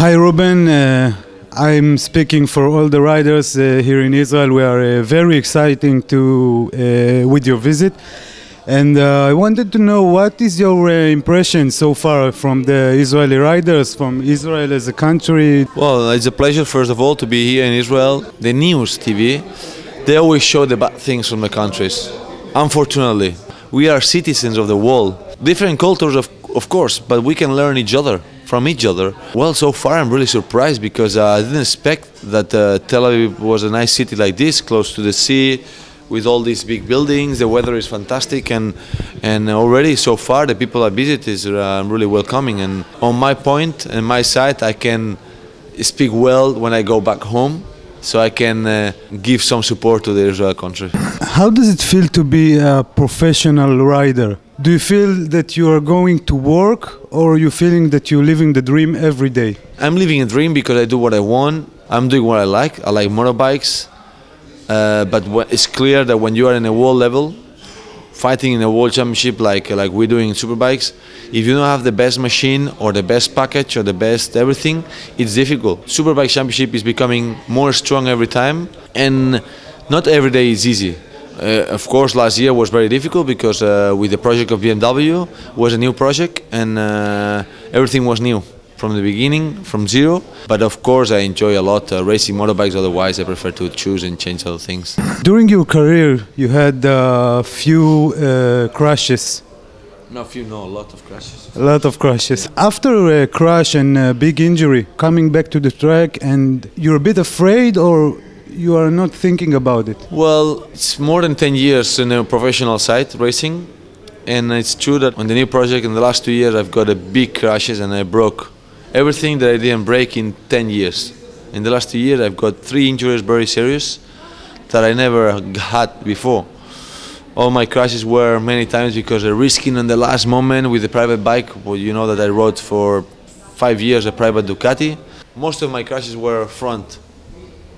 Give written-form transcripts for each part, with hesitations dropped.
Hi Ruben, I'm speaking for all the riders here in Israel. We are very excited with your visit, and I wanted to know what is your impression so far from the Israeli riders, from Israel as a country. Well, it's a pleasure first of all to be here in Israel. The news TV, they always show the bad things from the countries. Unfortunately, we are citizens of the world. Different cultures of course, but we can learn from each other. Well, so far I'm really surprised because I didn't expect that Tel Aviv was a nice city like this, close to the sea, with all these big buildings. The weather is fantastic, and already so far the people I visit is really welcoming. And on my point and my side, I can speak well when I go back home, so I can give some support to the Israel country. How does it feel to be a professional rider? Do you feel that you are going to work, or are you feeling that you're living the dream every day? I'm living a dream because I do what I want. I'm doing what I like. I like motorbikes. But it's clear that when you are in a world level, fighting in a world championship like we're doing in superbikes, if you don't have the best machine or the best package or the best everything, it's difficult. Superbike championship is becoming more strong every time, and not every day is easy. Of course, last year was very difficult because with the project of BMW was a new project, and everything was new from the beginning, from zero. But of course, I enjoy a lot racing motorbikes. Otherwise, I prefer to choose and change other things. During your career, you had a few crashes. No, a lot of crashes. A lot of crashes. After a crash and a big injury, coming back to the track, and you're a bit afraid, or you are not thinking about it? Well, it's more than 10 years in a professional side racing, and it's true that on the new project in the last 2 years I've got a big crashes and I broke everything that I didn't break in 10 years. In the last 2 years I've got 3 injuries very serious that I never had before. All my crashes were many times because of risking in the last moment with the private bike. Well, you know that I rode for 5 years a private Ducati. Most of my crashes were front.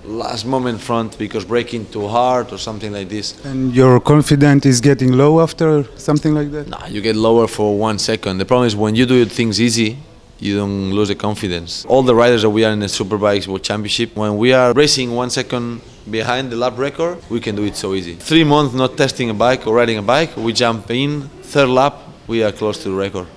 Last moment front because braking too hard or something like this. And your confidence is getting low after something like that? No, you get lower for 1 second. The problem is when you do things easy, you don't lose the confidence. All the riders that we are in the Superbikes World Championship, when we are racing 1 second behind the lap record, we can do it so easy. 3 months not testing a bike or riding a bike, we jump in, 3rd lap, we are close to the record.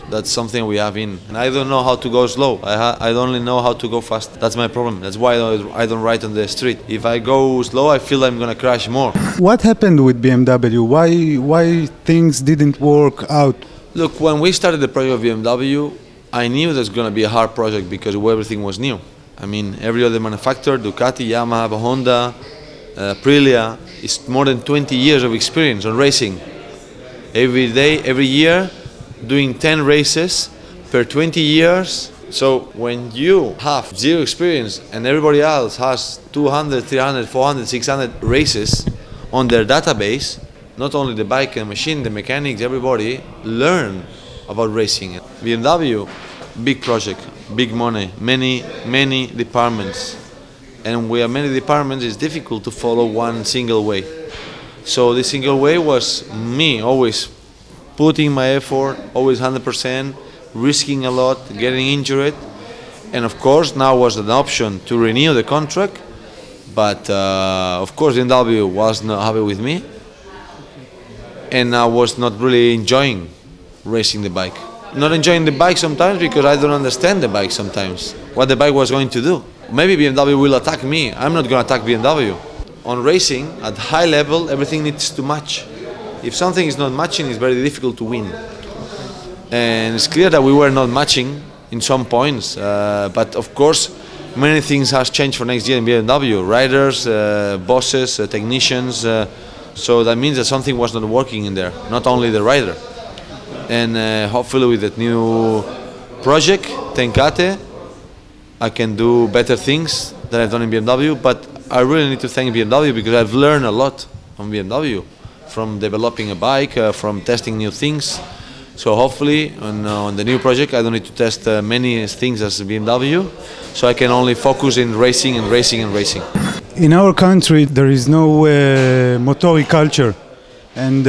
That's something we have in. And I don't know how to go slow. I only know how to go fast. That's my problem. That's why I don't ride on the street. If I go slow, I feel I'm going to crash more. What happened with BMW? Why things didn't work out? Look, when we started the project of BMW, I knew that it was going to be a hard project because everything was new. I mean, every other manufacturer, Ducati, Yamaha, Honda, Aprilia, is more than 20 years of experience on racing. Every day, every year, doing 10 races per 20 years. So when you have zero experience and everybody else has 200, 300, 400, 600 races on their database, not only the bike and machine, the mechanics, everybody learn about racing. BMW, big project, big money, many departments. And we have many departments, it's difficult to follow one single way. So the single way was me always putting my effort, always 100%, risking a lot, getting injured. And of course, now was an option to renew the contract. But of course, BMW was not happy with me. And I was not really enjoying racing the bike. Not enjoying the bike sometimes because I don't understand the bike sometimes, what the bike was going to do. Maybe BMW will attack me. I'm not going to attack BMW. On racing, at high level, everything needs to match. If something is not matching, it's very difficult to win. And it's clear that we were not matching in some points. But of course, many things has changed for next year in BMW. Riders, bosses, technicians. So that means that something was not working in there, not only the rider. And hopefully with that new project, Tenkate, I can do better things than I've done in BMW. But I really need to thank BMW because I've learned a lot from BMW. From developing a bike, from testing new things. So hopefully on the new project I don't need to test many things as BMW, so I can only focus in racing and racing and racing. In our country there is no motori culture, and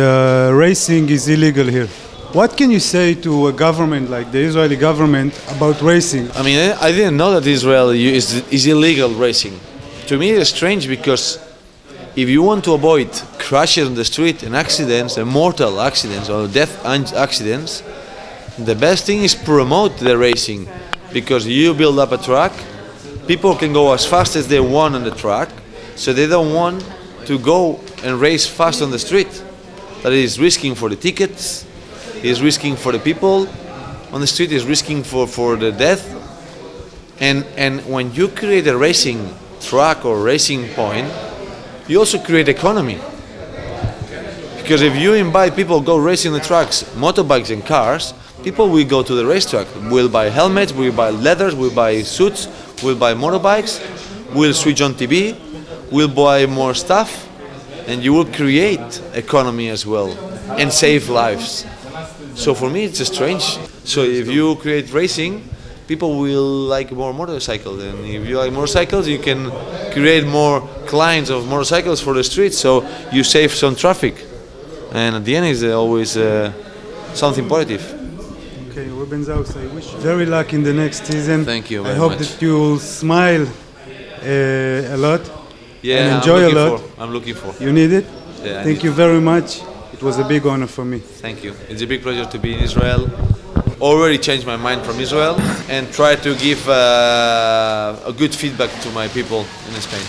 racing is illegal here. What can you say to a government like the Israeli government about racing? I mean, I didn't know that Israel is illegal racing. To me, it's strange because if you want to avoid crashes on the street and accidents, and mortal accidents or death accidents, the best thing is promote the racing, because you build up a track, people can go as fast as they want on the track, so they don't want to go and race fast on the street. That is risking for the tickets, is risking for the people on the street, is risking for the death. And when you create a racing track or racing point, you also create economy. Because if you invite people to go racing the tracks, motorbikes and cars, people will go to the racetrack, will buy helmets, will buy leathers, will buy suits, will buy motorbikes, will switch on TV, will buy more stuff, and you will create economy as well and save lives. So for me it's strange. So if you create racing, people will like more motorcycles, and if you like motorcycles, you can create more clients of motorcycles for the streets, so you save some traffic, and at the end is always something positive. Okay, Rubén Zאוס, I wish you very luck in the next season. Thank you I very hope much. that you'll smile a lot Yeah, and enjoy a lot. I'm looking for. You need it? Yeah, Thank you very much. It was a big honor for me. Thank you. It's a big pleasure to be in Israel. Already changed my mind from Israel and try to give a good feedback to my people in Spain.